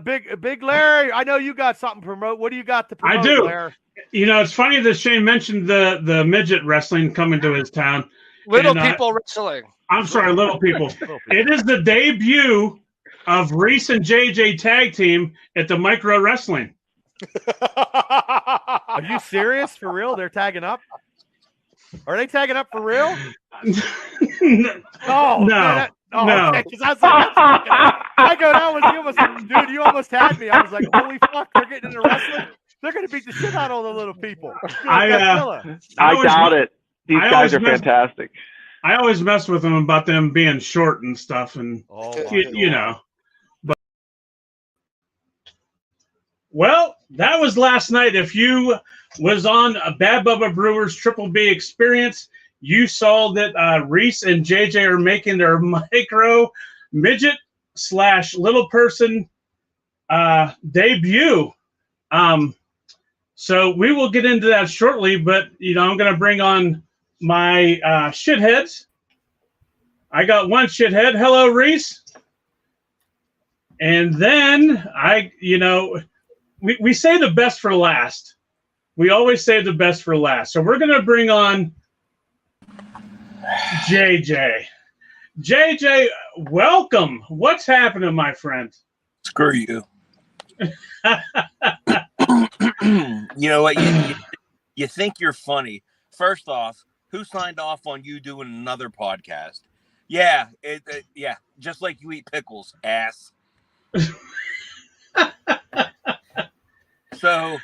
Big Larry, I know you got something to promote. What do you got to promote, I do. Larry? It's funny that Shane mentioned the midget wrestling coming to his town. Little people wrestling. I'm sorry, little people. It is the debut of Reese and JJ tag team at the Micro Wrestling. Are you serious? For real? They're tagging up? Are they tagging up for real? No. Man, No. Okay, I go, that was dude, you almost had me. I was like, holy fuck, they're getting into wrestling. They're going to beat the shit out of all the little people. I doubt it. These guys are fantastic. I always mess with them about them being short and stuff, and you know. But well, that was last night. If you was on a Bad Bubba Brewers Triple B experience, you saw that Reese and JJ are making their micro midget / little person debut. So we will get into that shortly, but I'm going to bring on my shitheads. I got one shithead. Hello, Reese. And then we say the best for last. We always say the best for last. So we're going to bring on JJ. JJ, welcome. What's happening, my friend? Screw you. You know what? You think you're funny. First off, who signed off on you doing another podcast? Yeah, yeah, just like you eat pickles, ass. So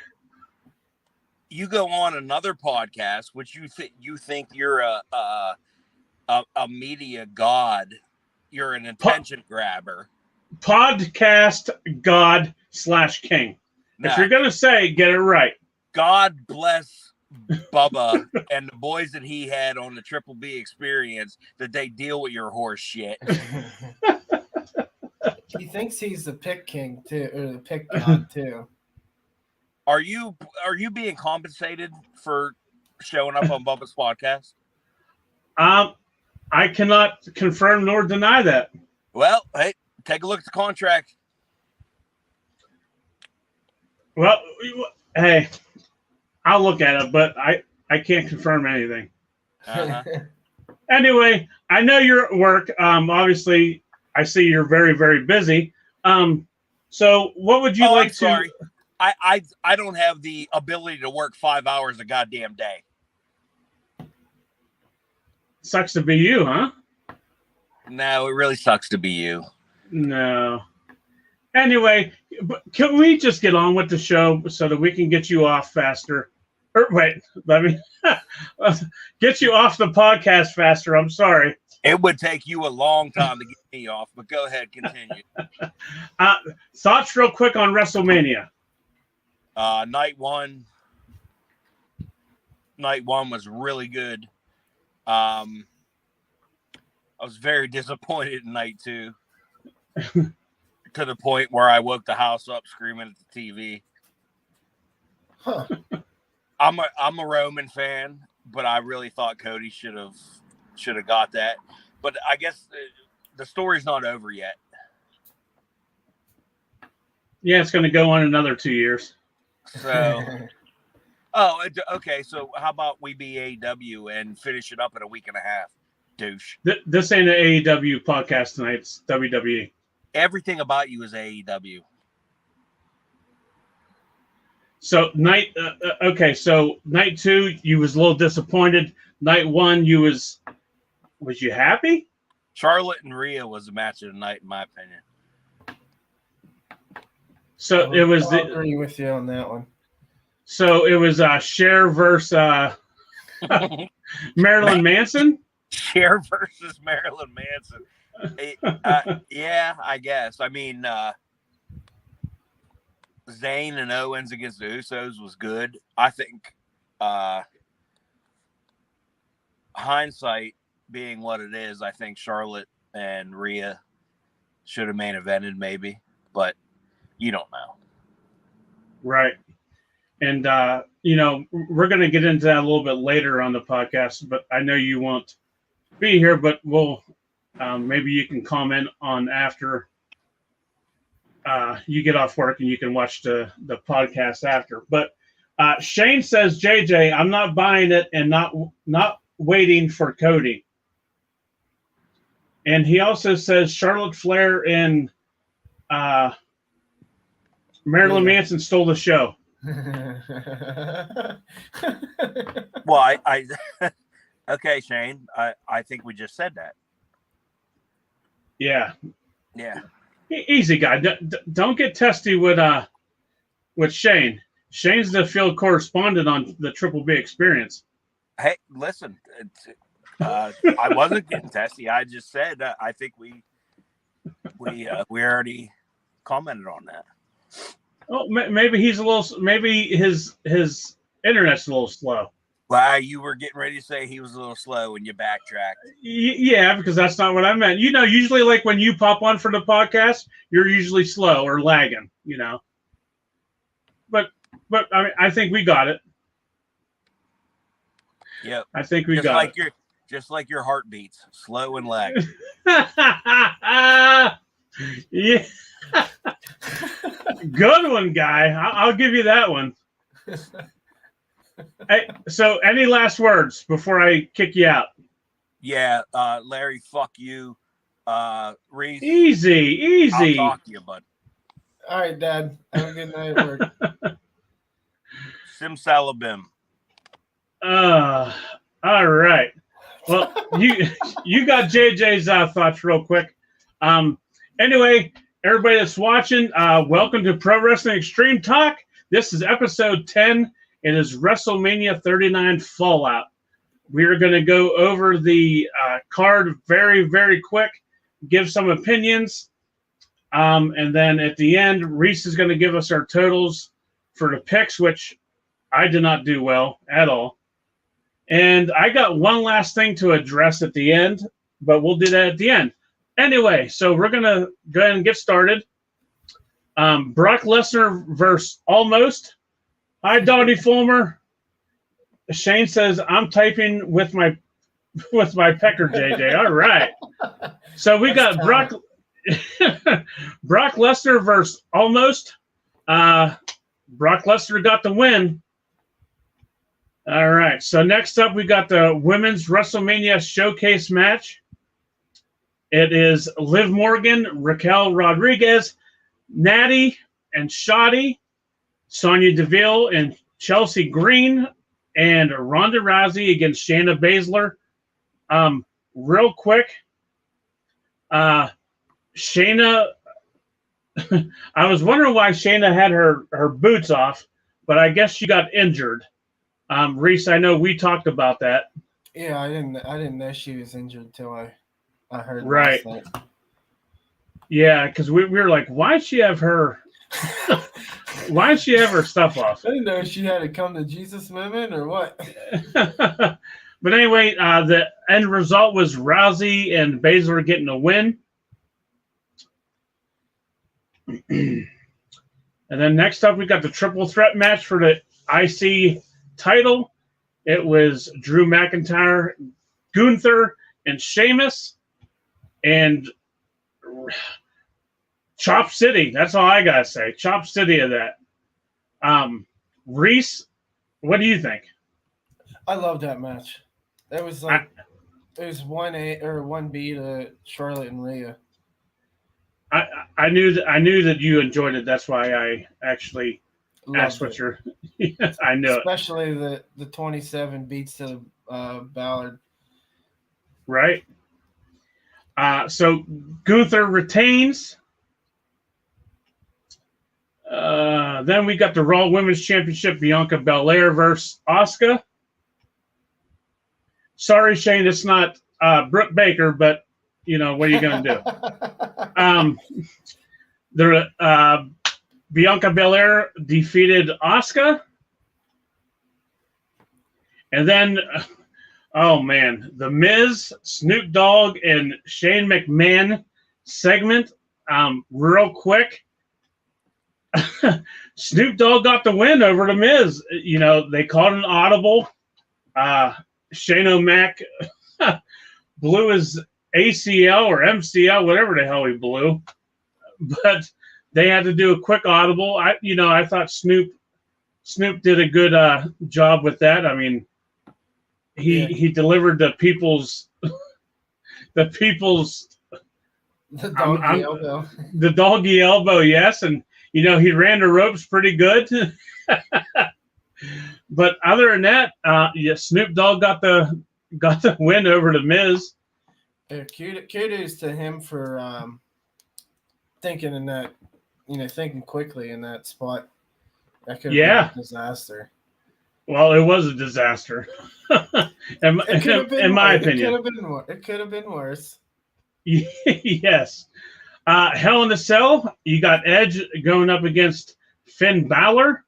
you go on another podcast, which you think you're a media god. You're an attention grabber. Podcast god / king. If you're going to say, get it right. God bless Bubba and the boys that he had on the Triple B experience that they deal with your horse shit. He thinks he's the pick king too, or the pick god too. Are you being compensated for showing up on Bubba's podcast? I cannot confirm nor deny that. Well, hey, take a look at the contract. Well, hey, I'll look at it, but I can't confirm anything. Uh-huh. Anyway, I know you're at work. Obviously, I see you're very, very busy. So what would you like I'm sorry. I don't have the ability to work 5 hours a goddamn day. Sucks to be you, huh? No, it really sucks to be you. No. Anyway, can we just get on with the show so that we can get you off faster? Wait, let me get you off the podcast faster. I'm sorry. It would take you a long time to get me off, but go ahead, continue. Thoughts real quick on WrestleMania. Night one was really good. I was very disappointed in night two. To the point where I woke the house up screaming at the TV. Huh. I'm a Roman fan, but I really thought Cody should have got that. But I guess the story's not over yet. Yeah, it's going to go on another 2 years. So, okay. So how about we be AEW and finish it up in a week and a half, douche? This ain't an AEW podcast tonight. It's WWE. Everything about you is AEW. So so night two, you was a little disappointed. Night one, was you happy? Charlotte and Rhea was the match of the night, in my opinion. So it was. I'll agree with you on that one. So it was Cher versus Marilyn Manson. Cher versus Marilyn Manson. Yeah, I guess. I mean, Zayn and Owens against the Usos was good. I think hindsight being what it is, I think Charlotte and Rhea should have main evented maybe, but you don't know. Right. And, we're going to get into that a little bit later on the podcast, but I know you won't be here, but we'll maybe you can comment on after you get off work and you can watch the podcast after. But Shane says, JJ, I'm not buying it and not waiting for Cody. And he also says Charlotte Flair and Marilyn Manson stole the show. Well, I okay, Shane. I think we just said that. Yeah. Yeah. Easy guy. Don't get testy with Shane. Shane's the field correspondent on the Triple B Experience. Hey, listen. I wasn't getting testy. I just said I think we already commented on that. Oh, maybe he's a little. Maybe his internet's a little slow. Well, you were getting ready to say he was a little slow and you backtracked. Yeah, because that's not what I meant. You know, usually like when you pop on for the podcast, you're usually slow or lagging. You know. But I mean, I think we got it. Yep. I think we got like it. Just like your heartbeats, slow and lagging. Yeah. Good one, guy. I'll give you that one. Hey, so any last words before I kick you out? Yeah, Larry, fuck you. Reese. Easy. I'll talk to you, bud. All right, Dad. Have a good night at work. Simsalabim. All right. Well, you got JJ's thoughts real quick. Anyway, everybody that's watching, welcome to Pro Wrestling Extreme Talk. This is episode 10. It is Wrestlemania 39 Fallout. We are going to go over the card very, very quick, give some opinions, and then at the end, Reese is going to give us our totals for the picks, which I did not do well at all. And I got one last thing to address at the end, but we'll do that at the end. Anyway, so we're going to go ahead and get started. Brock Lesnar versus Almost. Hi, Dottie Fulmer. Shane says, I'm typing with my pecker, JJ. All right. So we got Brock Lesnar versus Almost. Brock Lesnar got the win. All right. So next up, we got the Women's WrestleMania Showcase match. It is Liv Morgan, Raquel Rodriguez, Natty and Shoddy, Sonya Deville and Chelsea Green, and Ronda Rousey against Shayna Baszler. Real quick, Shayna, I was wondering why Shayna had her boots off, but I guess she got injured. Reese, I know we talked about that. Yeah, I didn't know she was injured until I heard right. last night. Yeah, because we were like, why does she have her stuff off? I didn't know she had a come to Jesus moment or what. But anyway, the end result was Rousey and Baszler getting a win. And then next up, we got the triple threat match for the IC title. It was Drew McIntyre, Gunther, and Sheamus. And Chop City. That's all I gotta say. Chop City of that. Reese, what do you think? I love that match. It was like it was 1A or 1B to Charlotte and Rhea. I knew that you enjoyed it. That's why I actually asked what your. I know, especially the 27 beats to Ballard. Right. So Gunther retains. Then we got the Raw Women's Championship, Bianca Belair versus Asuka. Sorry, Shane, it's not Brooke Baker, but you know what are you going to do? Bianca Belair defeated Asuka, and then oh man, the Miz, Snoop Dogg, and Shane McMahon segment. Real quick. Snoop Dogg got the win over the Miz. You know, they called an audible. Shane O'Mac blew his ACL or MCL, whatever the hell he blew. But they had to do a quick audible. I thought Snoop did a good job with that. I mean, he delivered the people's The doggy elbow. The doggy elbow, yes, and he ran the ropes pretty good. But other than that, Snoop Dogg got the win over the Miz. Yeah, kudos to him for thinking in that, thinking quickly in that spot. That could have been a disaster. Well, it was a disaster. in my opinion. It could have been worse. Yes. Hell in a Cell, you got Edge going up against Finn Balor.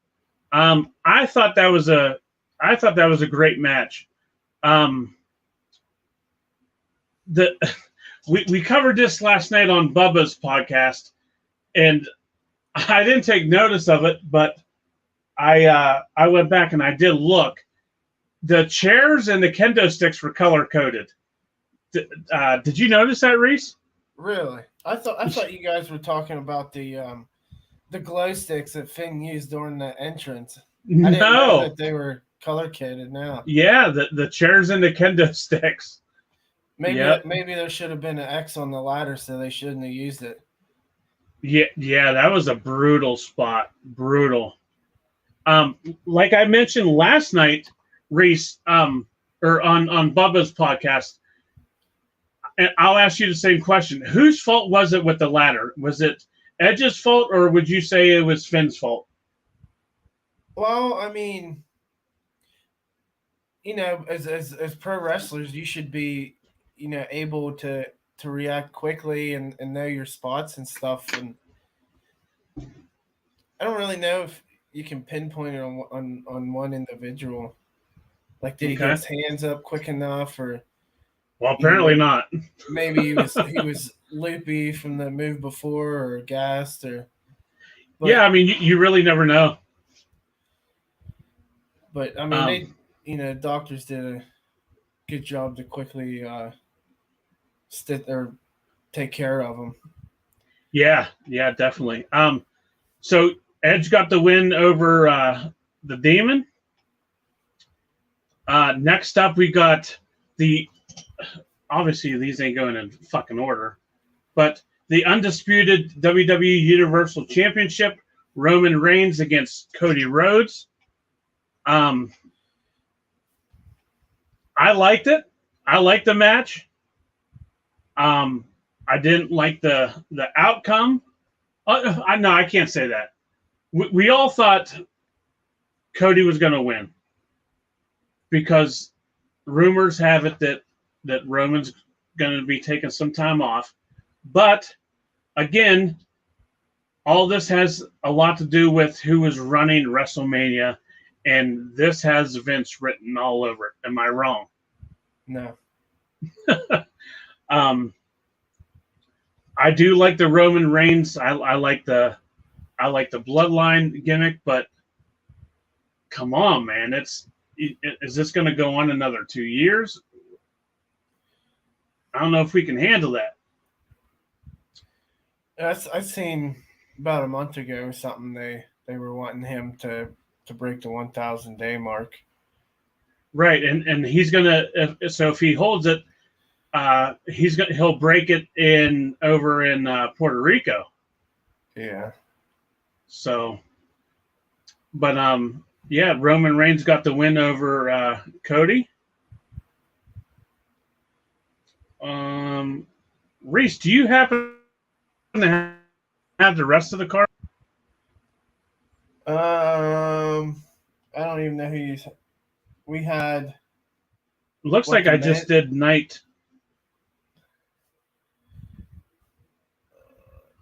I thought that was a great match. We covered this last night on Bubba's podcast, and I didn't take notice of it, but I went back and I did look. The chairs and the kendo sticks were color coded. Did you notice that, Reese? Really? I thought you guys were talking about the glow sticks that Finn used during the entrance. I didn't know that they were color coded now. Yeah, the chairs and the kendo sticks. Maybe there should have been an X on the ladder, so they shouldn't have used it. Yeah, that was a brutal spot. Brutal. Like I mentioned last night, Reese, or on Bubba's podcast, and I'll ask you the same question. Whose fault was it with the ladder? Was it Edge's fault, or would you say it was Finn's fault? Well, I mean, as pro wrestlers, you should be, able to react quickly and know your spots and stuff. And I don't really know if you can pinpoint it on one individual. Like, did he get his hands up quick enough, or? Well, apparently not. Maybe he was loopy from the move before, or gassed, or. Yeah, I mean, you really never know. But I mean, doctors did a good job to quickly take care of him. Yeah, definitely. So Edge got the win over the Demon. Next up, we got obviously these ain't going in fucking order, but the undisputed WWE Universal Championship, Roman Reigns against Cody Rhodes. I liked it. I liked the match. I didn't like the outcome. No, I can't say that. We all thought Cody was going to win because rumors have it that Roman's going to be taking some time off. But again, all this has a lot to do with who was running WrestleMania, and this has Vince written all over it. Am I wrong? No. I do like the Roman Reigns. I like the bloodline gimmick, but come on, man! Is this going to go on another 2 years? I don't know if we can handle that. I've seen about a month ago or something. They were wanting him to break the 1,000 day mark. Right, and he's gonna. If he holds it, he'll break it over in Puerto Rico. Yeah. So, but Roman Reigns got the win over Cody. Reese, do you happen to have the rest of the card? I don't even know who we had. Looks like I just did night.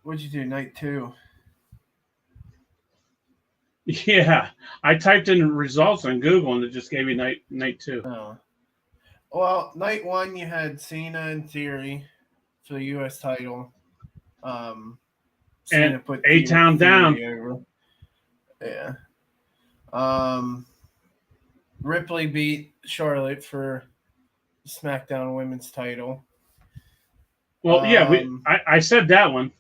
What'd you do, night 2? Yeah, I typed in results on Google and it just gave me night 2. Oh. Well, night 1 you had Cena and Theory for the U.S. title. Cena and put A-Town down. Over. Yeah. Ripley beat Charlotte for SmackDown Women's title. Well, I said that one.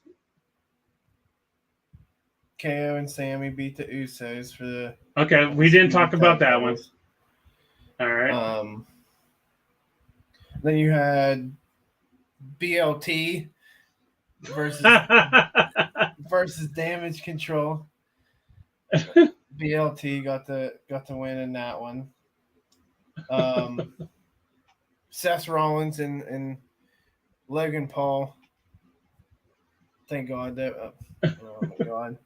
KO and Sammy beat the Usos for the. Okay, we didn't talk about that one. All right. Then you had BLT versus Damage Control. BLT got the win in that one. Seth Rollins and Logan Paul. Thank God that. Oh my God.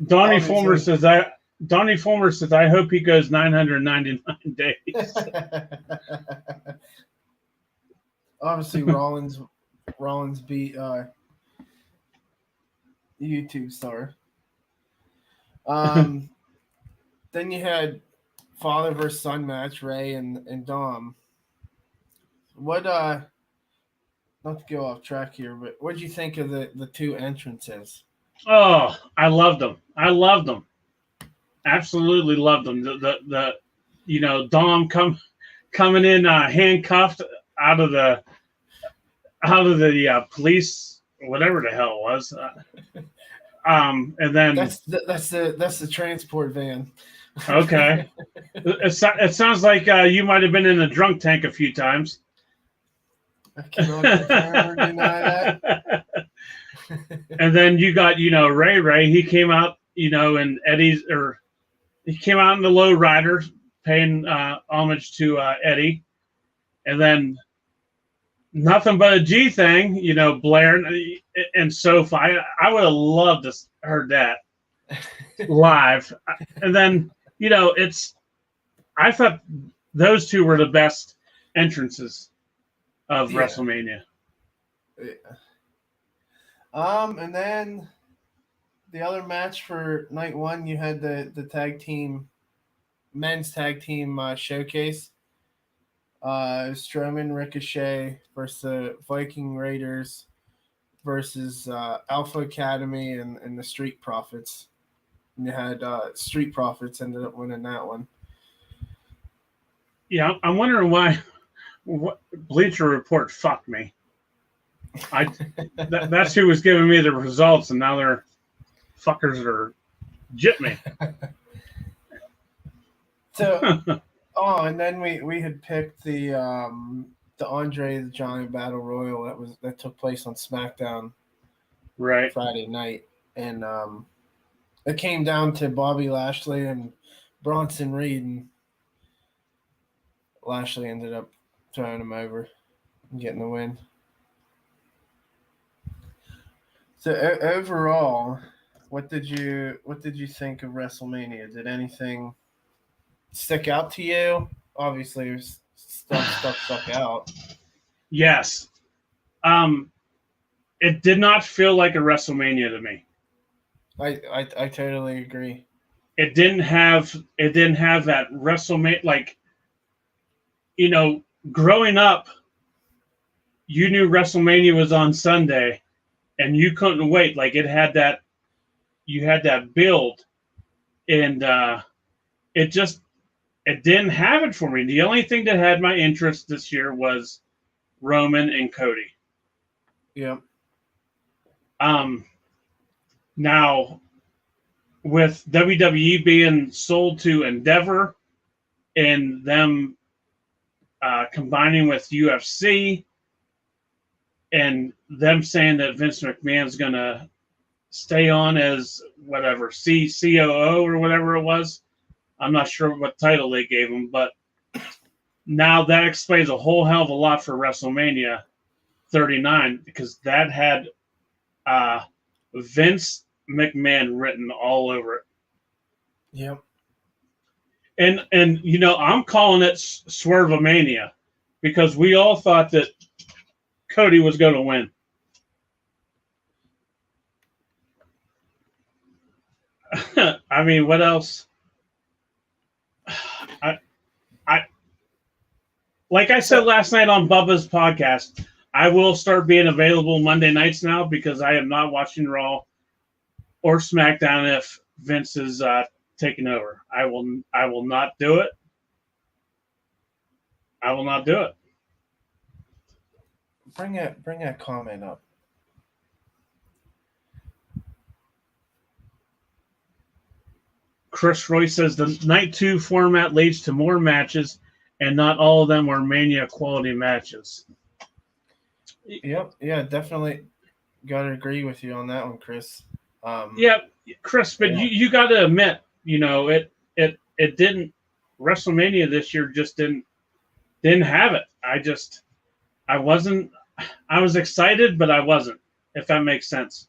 Donnie Fulmer says I hope he goes 999 days. Obviously, Rollins beat YouTube star. Then you had father versus son match, Ray and Dom. What not to go off track here, but what did you think of the two entrances? Oh, I loved them. Absolutely loved them. The Dom coming in handcuffed out of the police, whatever the hell it was. And then that's the transport van. Okay. It sounds like you might have been in a drunk tank a few times. I cannot confirm or deny that. And then you got, Ray. He came out, in Eddie's, or he came out in the low rider, paying homage to Eddie. And then nothing but a G thing, Blair and Sophie. I would have loved to heard that live. And then, I thought those two were the best entrances of WrestleMania. Yeah. And then the other match for night one, you had the men's tag team showcase. Strowman, Ricochet versus the Viking Raiders versus Alpha Academy and the Street Profits. And you had Street Profits ended up winning that one. Yeah, I'm wondering why Bleacher Report fucked me. That's who was giving me the results, and now they're fuckers are jip me. So, and then we had picked the Andre the Giant Battle Royal that took place on SmackDown, right, Friday night, and it came down to Bobby Lashley and Bronson Reed, and Lashley ended up throwing him over and getting the win. So overall, what did you think of WrestleMania? Did anything stick out to you? Obviously, stuff stuck out. Yes. It did not feel like a WrestleMania to me. I totally agree. It didn't have that WrestleMania, like, growing up, you knew WrestleMania was on Sunday and you couldn't wait. Like, you had that build, and it didn't have it for me. The only thing that had my interest this year was Roman and Cody. Yeah. Now, with WWE being sold to Endeavor and them combining with UFC and them saying that Vince McMahon's going to stay on as whatever, COO or whatever it was. I'm not sure what title they gave him, but now that explains a whole hell of a lot for WrestleMania 39, because that had Vince McMahon written all over it. Yep. And I'm calling it Swervemania, because we all thought that Cody was going to win. I mean, what else? Like I said last night on Bubba's podcast, I will start being available Monday nights now, because I am not watching Raw or SmackDown if Vince is taking over. I will not do it. I will not do it. Bring that comment up. Chris Roy says the night 2 format leads to more matches, and not all of them are Mania quality matches. Yep. Yeah, definitely got to agree with you on that one, Chris. Yeah, Chris, but you got to admit, it didn't. WrestleMania this year just didn't have it. I was excited, but I wasn't. If that makes sense.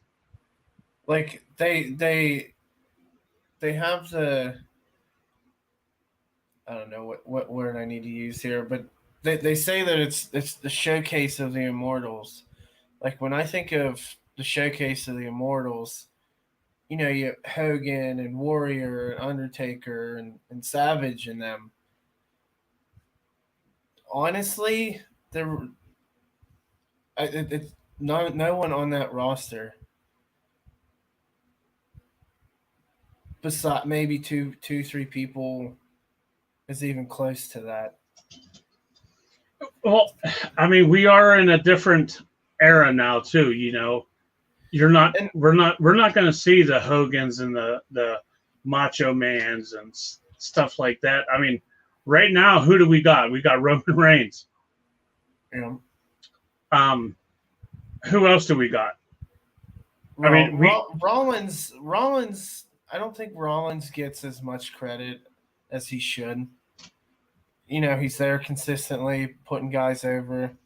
Like they have the, I don't know what word I need to use here, but they say that it's the showcase of the Immortals. Like when I think of the showcase of the Immortals, you have Hogan and Warrior and Undertaker and Savage in them. Honestly, it's no one on that roster besides maybe two, 3 people is even close to that. Well, I mean, we are in a different era now too. We're not going to see the Hogans and the Macho Mans and stuff like that. I mean, right now, who do we got? We got Roman Reigns. Yeah. Who else do we got? Rollins. I don't think Rollins gets as much credit as he should. He's there consistently putting guys over.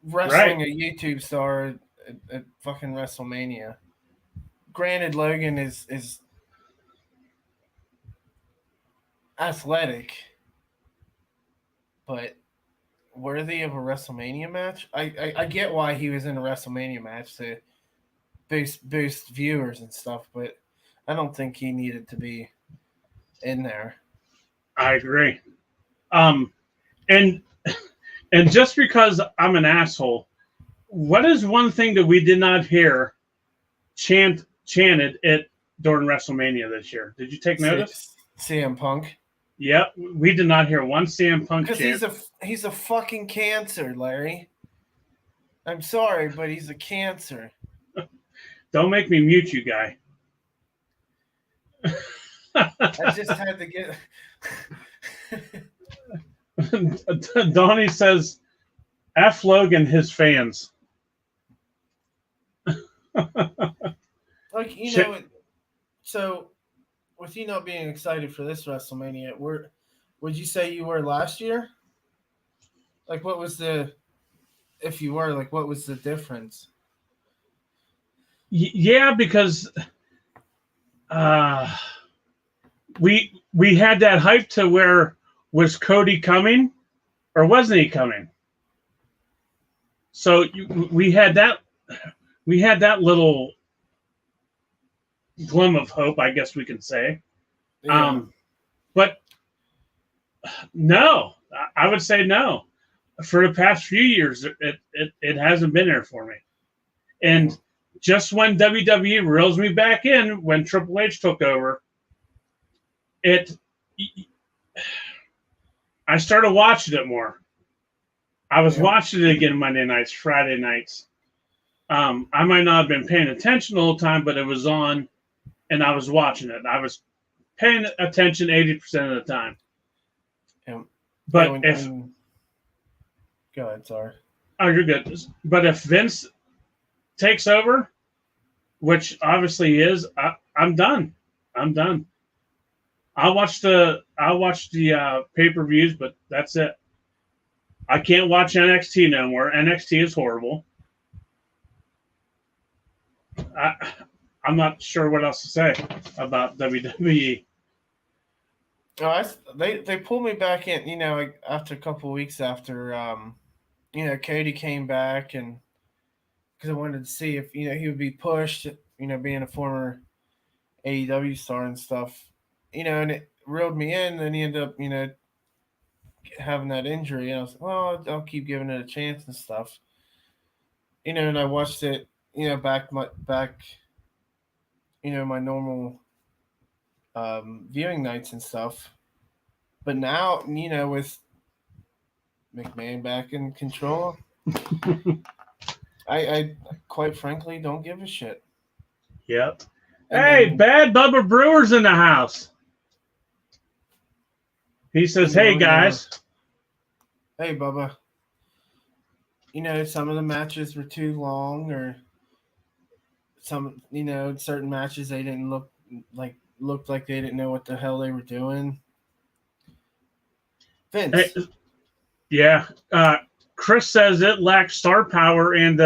Wrestling a YouTube star at fucking WrestleMania. Granted, Logan is athletic, but worthy of a WrestleMania match. I get why he was in a WrestleMania match to boost viewers and stuff, but I don't think he needed to be in there. I agree. And just because I'm an asshole, what is one thing that we did not hear chanted during WrestleMania this year? Did you take notice? CM Punk. Yep, we did not hear one CM Punk chant. Because he's a fucking cancer, Larry. I'm sorry, but he's a cancer. Don't make me mute you, guy. I just had to get. Donnie says, "F Logan, his fans." Like so with you not being excited for this WrestleMania, would you say you were last year? Like, what was if you were, like, what was the difference? Yeah, because we had that hype to where, was Cody coming or wasn't he coming? So we had that little glim of hope, I guess we can say. Yeah. But no, I would say no. For the past few years, it hasn't been there for me. And just when WWE reels me back in, when Triple H took over, I started watching it more. I was watching it again Monday nights, Friday nights. I might not have been paying attention all the time, but it was on, and I was watching it. I was paying attention 80% of the time. Yeah. But go ahead, sorry. Oh, you're good. But if Vince takes over, which obviously he is, I'm done. I'm done. I'll watch the pay-per-views, but that's it. I can't watch NXT no more. NXT is horrible. I'm not sure what else to say about WWE. They pulled me back in, after a couple of weeks after, Cody came back, and because I wanted to see if, he would be pushed, being a former AEW star and stuff, and it reeled me in. And he ended up, having that injury, and I was like, well, I'll keep giving it a chance and stuff, and I watched it, back, my normal viewing nights and stuff. But now, with McMahon back in control, I quite frankly don't give a shit. Yep. Hey, then, Bad Bubba Brewer's in the house. He says, "Hey guys." Hey, Bubba. Some of the matches were too long, or some, certain matches they didn't looked like they didn't know what the hell they were doing. Vince. Hey, yeah. Chris says it lacks star power and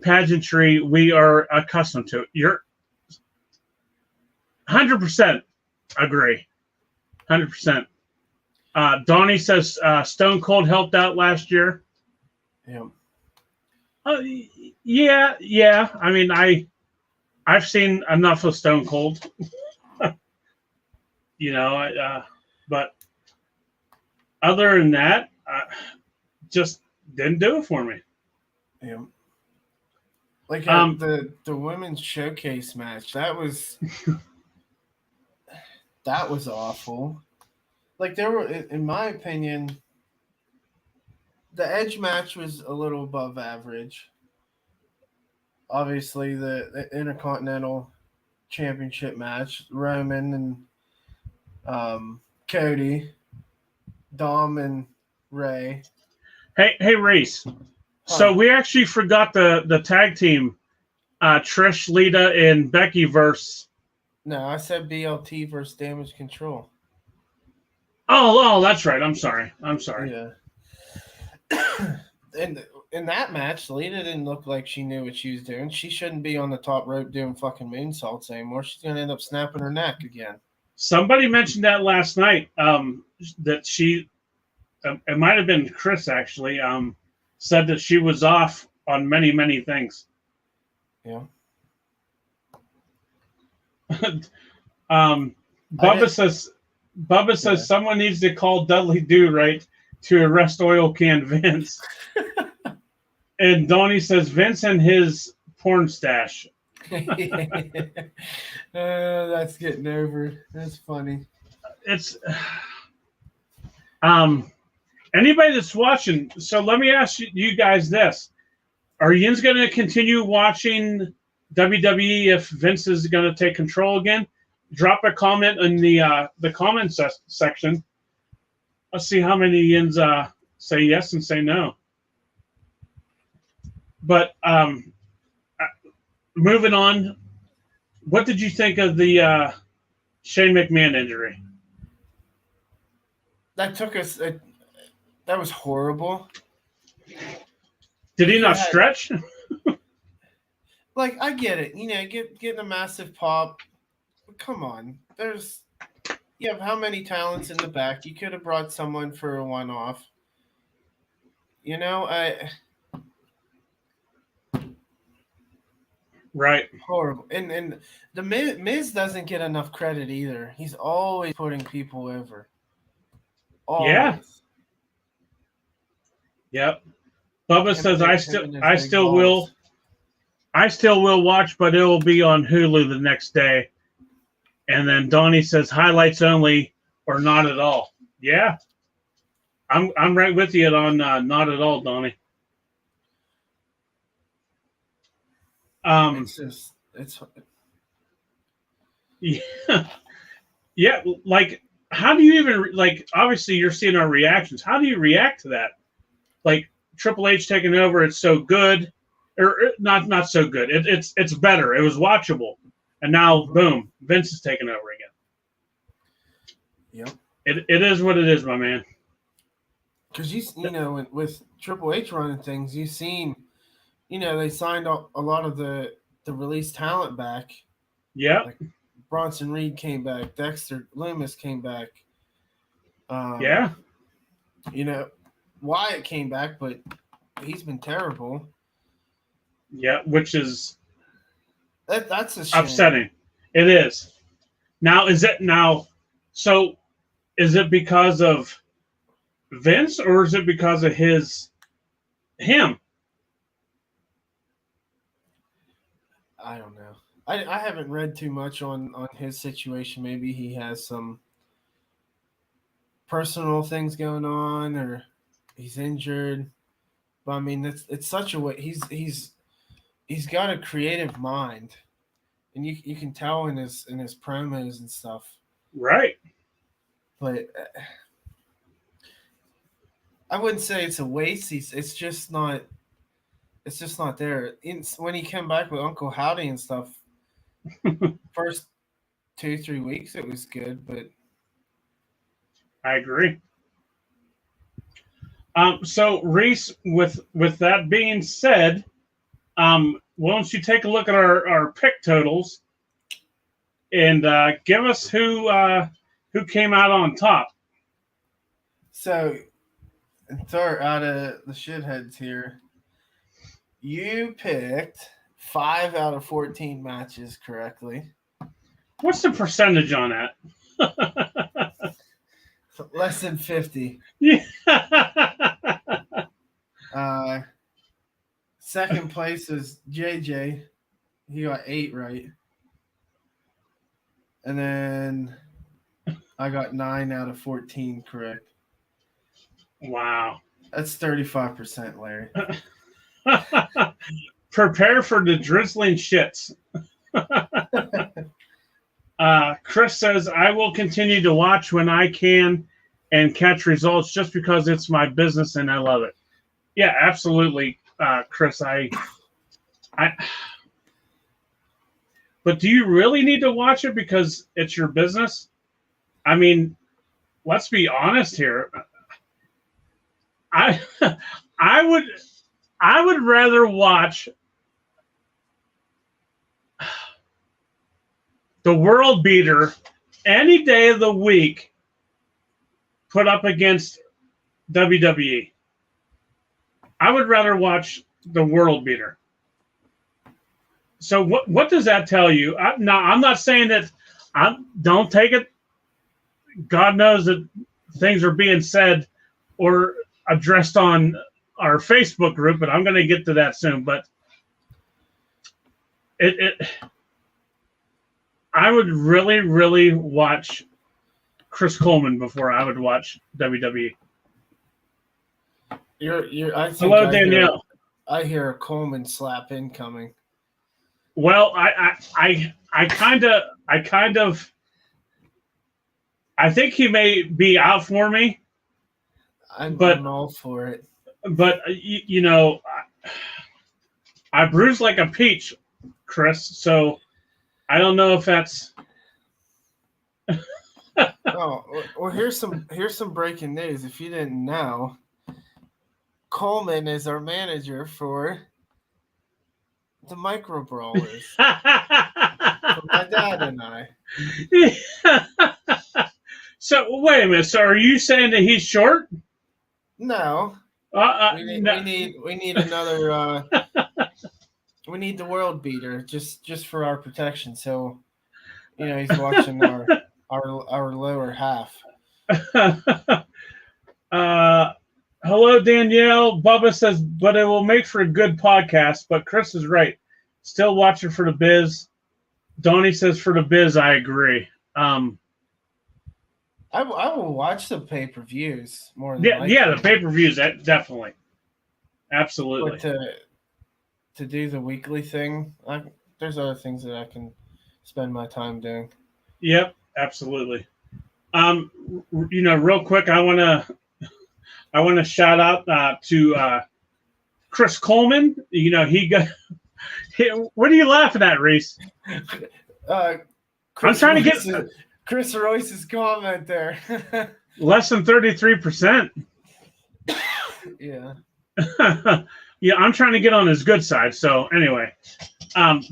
pageantry we are accustomed to. You're 100% agree. 100%. Donnie says Stone Cold helped out last year. Yeah. Yeah. I mean, I've seen enough of Stone Cold. But other than that, just didn't do it for me. Yeah. Like the women's showcase match, that was awful. Like, there were, in my opinion, the Edge match was a little above average. Obviously, the Intercontinental Championship match, Roman and Cody, Dom and Ray. Hey, Reese. Huh. So we actually forgot the tag team, Trish, Lita, and Becky versus. No, I said BLT versus Damage Control. Oh, that's right. I'm sorry. Yeah. And in that match, Lita didn't look like she knew what she was doing. She shouldn't be on the top rope doing fucking moonsaults anymore. She's gonna end up snapping her neck again. Somebody mentioned that last night. That she, it might have been Chris actually. Said that she was off on many things. Yeah. Bubba says someone needs to call Dudley Do Right to arrest Oil Can Vince. And Donnie says Vince and his porn stash. That's getting over. That's funny. It's anybody that's watching. So let me ask you guys this: are yous going to continue watching WWE if Vince is going to take control again? Drop a comment in the comment section. Let's see how many yins say yes and say no. But moving on, what did you think of the Shane McMahon injury? That took us. That was horrible. Did he not stretch? Like, I get it. Getting a massive pop. Come on. You have how many talents in the back? You could have brought someone for a one-off. Right. Horrible. And the Miz doesn't get enough credit either. He's always putting people over. Always. Yeah. Yep. Bubba says I still will watch, but it will be on Hulu the next day. And then Donnie says highlights only or not at all. Yeah. I'm right with you on not at all, Donnie. It's yeah. Like, how do you even, like, obviously you're seeing our reactions. How do you react to that? Like, Triple H taking over, it's so good, or not so good. It's better. It was watchable, and now boom, Vince is taking over again. Yep. It is what it is, my man. Because with Triple H running things, you've seen, they signed a lot of the released talent back. Yeah. Like Bronson Reed came back. Dexter Loomis came back. Yeah. Wyatt came back, but he's been terrible. Yeah, which is that's a shame. Upsetting. It is. So is it because of Vince or is it because of him? I don't know. I haven't read too much on his situation. Maybe he has some personal things going on, or he's injured. But I mean, it's such a way. He's got a creative mind, and you can tell in his promos and stuff. Right. But I wouldn't say it's a waste. It's just not there. When he came back with Uncle Howdy and stuff, first 2-3 weeks it was good, but I agree. So Reese, with that being said, why don't you take a look at our pick totals and give us who came out on top? So, start out of the shitheads here. You picked 5 out of 14 matches correctly. What's the percentage on that? Less than 50. Yeah. Second place is JJ. He got 8 right. And then I got 9 out of 14 correct. Wow. That's 35%, Larry. Prepare for the drizzling shits. Chris says, I will continue to watch when I can and catch results just because it's my business and I love it. Yeah, absolutely, Chris. But do you really need to watch it because it's your business? I mean, let's be honest here. I would rather watch the world beater any day of the week put up against WWE. I would rather watch the world beater. So what does that tell you? Now, I'm not saying that don't take it. God knows that things are being said or addressed on our Facebook group, but I'm going to get to that soon. But I would really, really watch Chris Coleman before I would watch WWE. Hello, Danielle. I hear a Coleman slap incoming. Well, I kind of I think he may be out for me. I'm all for it. But you know, I bruise like a peach, Chris. So I don't know if that's. Oh well, here's some breaking news. If you didn't know, Coleman is our manager for the Micro Brawlers. For my dad and I. So wait a minute. So are you saying that he's short? No. We need another. We need the world beater just for our protection. So, he's watching our lower half. Hello, Danielle. Bubba says, but it will make for a good podcast. But Chris is right. Still watching for the biz. Donnie says for the biz. I agree. I will watch the pay-per-views more than the pay-per-views, that definitely. Absolutely. But to do the weekly thing, there's other things that I can spend my time doing. Yep, absolutely. Real quick, I want to shout out to Chris Coleman. He got. What are you laughing at, Reese? I'm trying to get Chris Royce's comment there. Less than 33%. Yeah. Yeah, I'm trying to get on his good side. So anyway,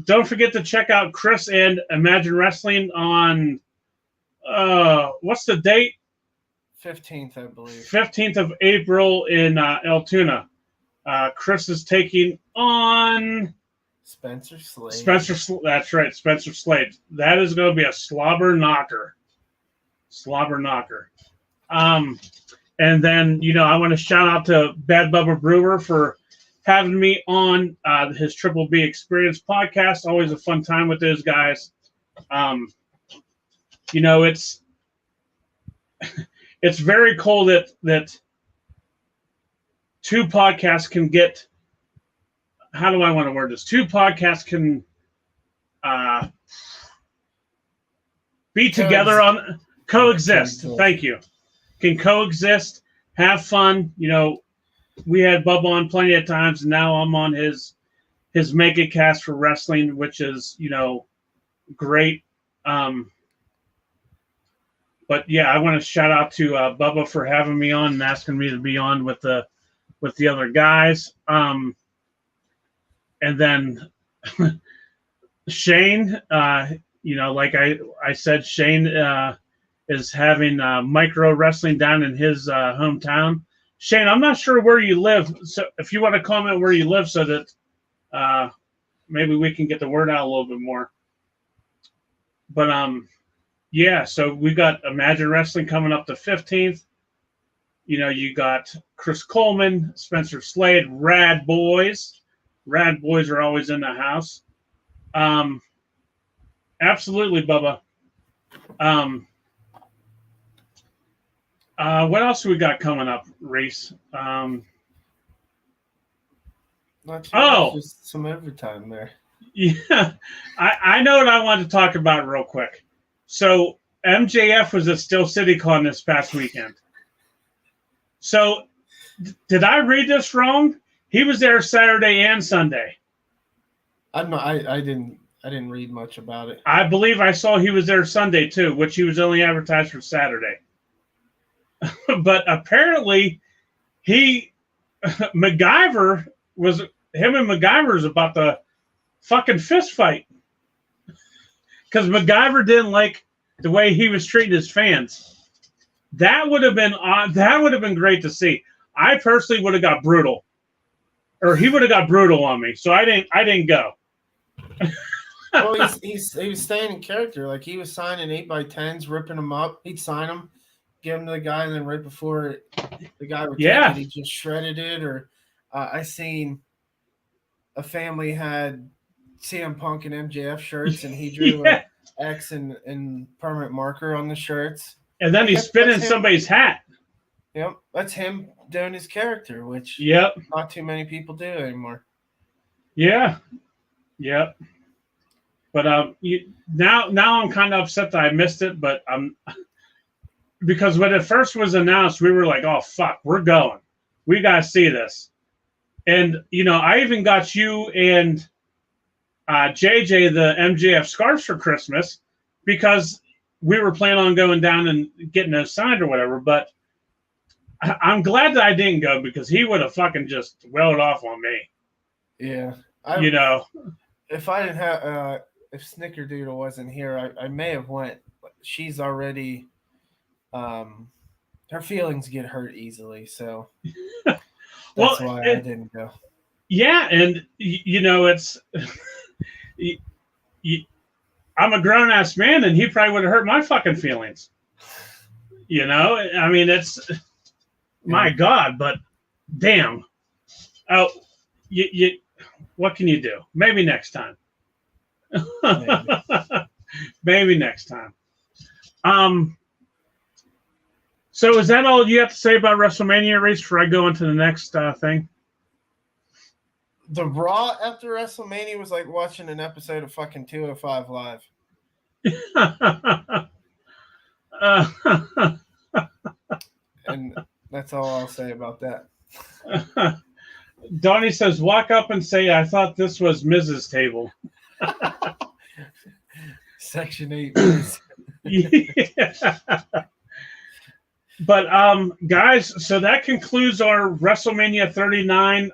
don't forget to check out Chris and Imagine Wrestling on what's the date? 15th, I believe. 15th of April in Altoona. Chris is taking on Spencer Slade. That's right, Spencer Slade. That is going to be a slobber knocker. And then, I want to shout out to Bad Bubba Brewer for having me on his Triple B Experience podcast. Always a fun time with those guys. It's very cool that two podcasts can get. How do I want to word this? Two podcasts can be together on coexist. Thank you. Can coexist, have fun. You know, we had Bubba on plenty of times, and now I'm on his mega cast for wrestling, which is, you know, great. But yeah, I want to shout out to Bubba for having me on and asking me to be on with the other guys. And then Shane, you know, like I said, Shane is having micro wrestling down in his hometown. Shane, I'm not sure where you live, so if you want to comment where you live, so that maybe we can get the word out a little bit more. But yeah, so we got Imagine Wrestling coming up the 15th. You know, you got Chris Coleman, Spencer Slade, Rad Boys. Rad Boys are always in the house. Absolutely, Bubba. What else we got coming up, Reese? Just some overtime there. Yeah, I know what I wanted to talk about real quick. So MJF was at Steel City Con this past weekend. So did I read this wrong? He was there Saturday and Sunday. I didn't read much about it. I believe I saw he was there Sunday too, which he was only advertised for Saturday. But apparently MacGyver was about the fucking fist fight. Because MacGyver didn't like the way he was treating his fans. That would have been great to see. I personally would have got brutal. Or he would have got brutal on me. So I didn't go. Well, he was staying in character. Like, he was signing 8x10s, ripping them up. He'd sign them, give them to the guy, and then right before the guy would take it, he just shredded it. Or I seen a family had CM Punk and MJF shirts, and he drew an X and permanent marker on the shirts. And then he spit in somebody's hat. Yep, that's him doing his character, which not too many people do anymore. Yeah, yep. But now I'm kind of upset that I missed it. But because when it first was announced, we were like, "Oh fuck, we're going. We gotta see this." And you know, I even got you and JJ the MJF scarves for Christmas because we were planning on going down and getting those signed or whatever. But I'm glad that I didn't go because he would have fucking just welled off on me. Yeah, you know, if I didn't have if Snickerdoodle wasn't here, I may have went. She's already her feelings get hurt easily, so that's why I didn't go. Yeah, and you know, it's I'm a grown ass man, and he probably would have hurt my fucking feelings. You know, I mean, it's my God, but damn. Oh, you what can you do? Maybe next time. Maybe next time. So is that all you have to say about WrestleMania, Reese, before I go into the next thing? The Raw after WrestleMania was like watching an episode of fucking 205 Live. And that's all I'll say about that. Donnie says, walk up and say, I thought this was Mrs. Table. Section 8. Yeah. But guys, so that concludes our WrestleMania 39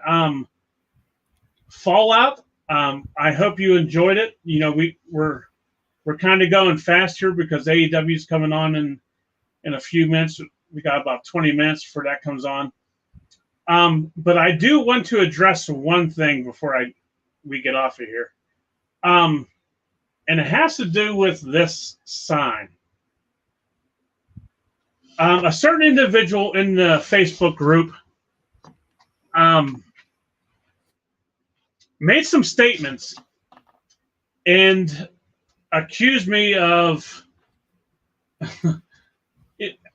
Fallout. I hope you enjoyed it. You know, we're kind of going fast here because AEW is coming on in a few minutes. We got about 20 minutes before that comes on. But I do want to address one thing before we get off of here. And it has to do with this sign. A certain individual in the Facebook group made some statements and accused me of,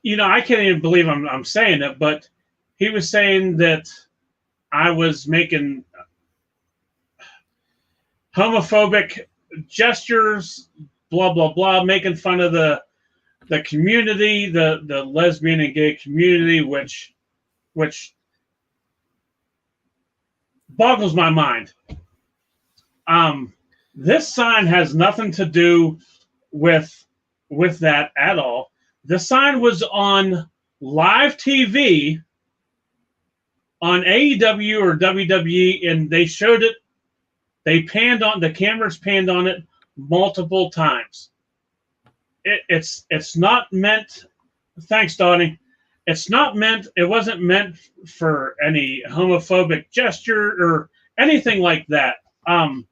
you know, I can't even believe I'm saying it, but he was saying that I was making homophobic gestures, blah blah blah, making fun of the community, the lesbian and gay community, which boggles my mind. This sign has nothing to do with that at all. The sign was on live TV on AEW or WWE, and they showed it. The cameras panned on it multiple times. It's not meant. Thanks, Donnie. It wasn't meant for any homophobic gesture or anything like that. I've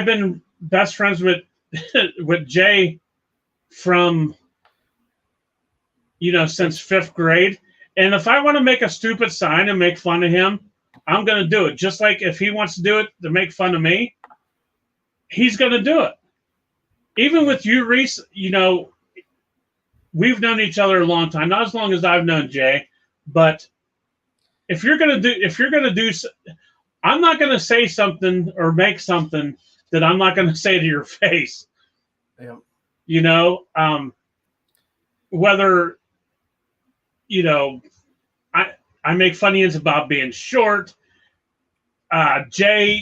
been best friends with Jay from, since 5th grade. And if I want to make a stupid sign and make fun of him, I'm going to do it. Just like if he wants to do it to make fun of me, he's going to do it. Even with you, Reese, we've known each other a long time, not as long as I've known Jay, but if you're going to do, I'm not going to say something or make something that I'm not going to say to your face. Yeah. Whether, I make funny about being short. Jay,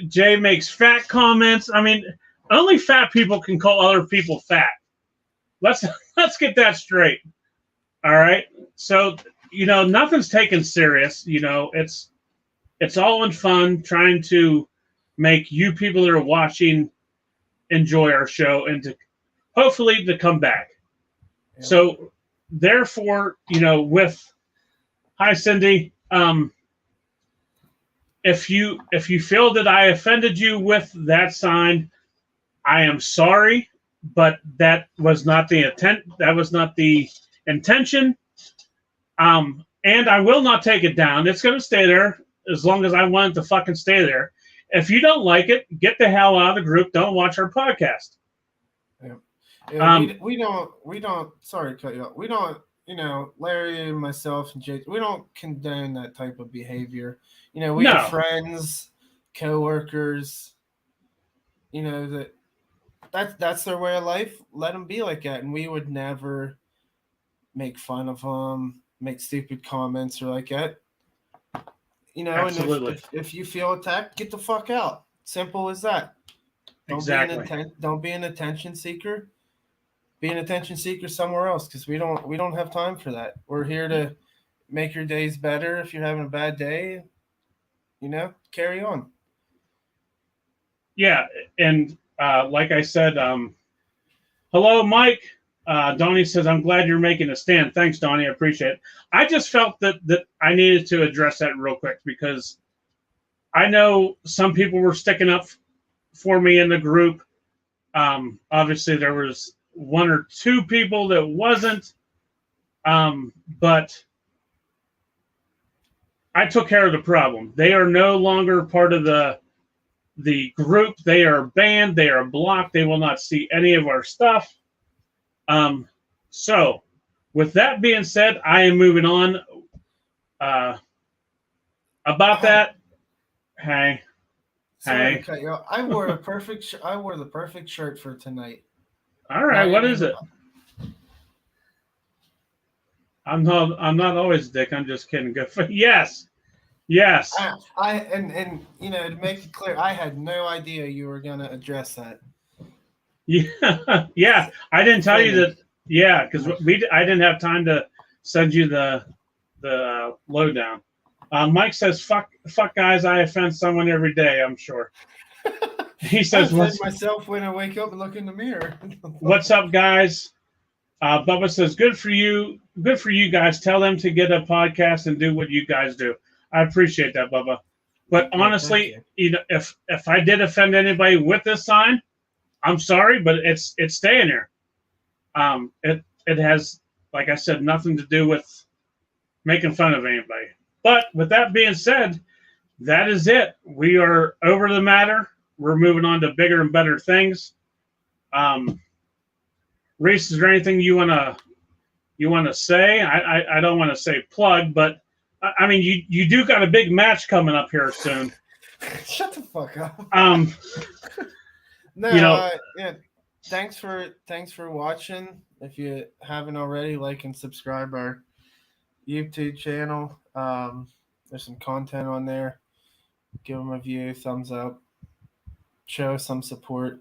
Jay makes fat comments. I mean, only fat people can call other people fat. Let's get that straight. All right. So, nothing's taken serious. It's all in fun, trying to make you people that are watching enjoy our show and to hopefully to come back. Yeah. So therefore, hi Cindy, if you feel that I offended you with that sign, I am sorry, but that was not the intent. That was not the intention. And I will not take it down. It's going to stay there as long as I want it to fucking stay there. If you don't like it, get the hell out of the group. Don't watch our podcast. Yeah, we don't. Sorry to cut you off. We don't. Larry and myself and Jake, we don't condone that type of behavior. We have friends, coworkers. That's their way of life. Let them be like that, and we would never make fun of them, make stupid comments or like that. Absolutely. And if you feel attacked, get the fuck out. Simple as that. Don't be an attention seeker. Be an attention seeker somewhere else, because we don't have time for that. We're here to make your days better. If you're having a bad day, carry on. Yeah, and like I said, hello, Mike. Donnie says, I'm glad you're making a stand. Thanks, Donnie. I appreciate it. I just felt that I needed to address that real quick, because I know some people were sticking up for me in the group. Obviously, there was one or two people that wasn't, but I took care of the problem. They are no longer part of the group. They are banned. They are blocked. They will not see any of our stuff. So with that being said, I am moving on. About that. Hey. Sorry, I wore the perfect shirt for tonight. All right, what is it? I'm not always a dick. I'm just kidding. Go for yes. And to make it clear, I had no idea you were gonna address that. Yeah. I didn't tell you that. Yeah, because I didn't have time to send you the lowdown. Mike says, "Fuck guys, I offend someone every day. I'm sure." He says, I offend myself when I wake up and look in the mirror. What's up, guys? Bubba says, "Good for you. Good for you guys. Tell them to get a podcast and do what you guys do." I appreciate that, Bubba. But honestly, if I did offend anybody with this sign, I'm sorry, but it's staying there. It has, like I said, nothing to do with making fun of anybody. But with that being said, that is it. We are over the matter. We're moving on to bigger and better things. Reese, is there anything you want to say? I don't want to say plug, but I mean, you do got a big match coming up here soon. Shut the fuck up. No, you know, yeah. Thanks for watching. If you haven't already, like and subscribe our YouTube channel. There's some content on there. Give them a view, thumbs up, show some support.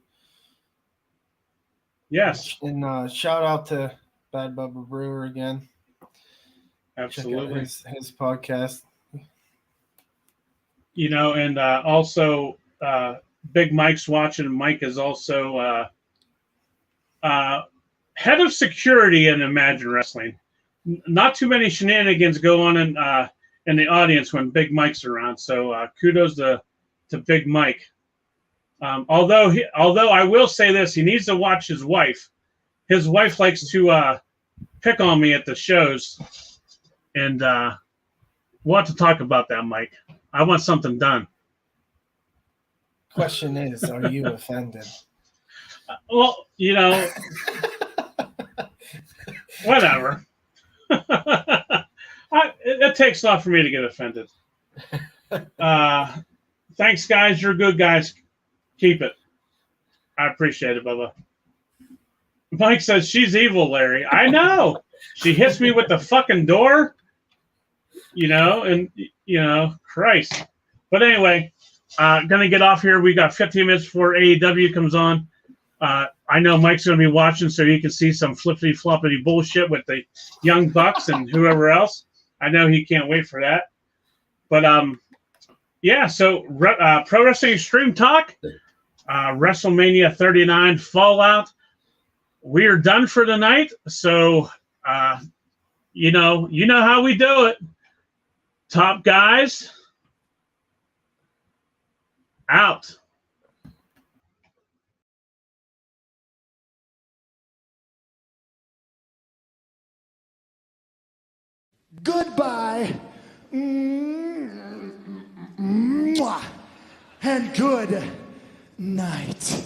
yes, And shout out to Bad Bubba Brewer again. absolutely. Check out his podcast. You know, and also Big Mike's watching. Mike is also head of security in Imagine Wrestling. Not too many shenanigans go on in the audience when Big Mike's around. So kudos to Big Mike. Although I will say this, he needs to watch his wife. His wife likes to pick on me at the shows, and we'll have to talk about that, Mike. I want something done. Question is, are you offended? Well, you know, whatever. It takes a lot for me to get offended. Thanks, guys. You're good guys. Keep it. I appreciate it, Bubba. Mike says she's evil, Larry. I know. She hits me with the fucking door. You know, and you know, Christ. But anyway, gonna get off here. We got 15 minutes before AEW comes on. I know Mike's gonna be watching, so he can see some flippity floppity bullshit with the Young Bucks and whoever else. I know he can't wait for that. But yeah. So Pro Wrestling Extreme Talk, WrestleMania 39 Fallout. We are done for the night. So you know how we do it. Top guys out. Goodbye. And good night.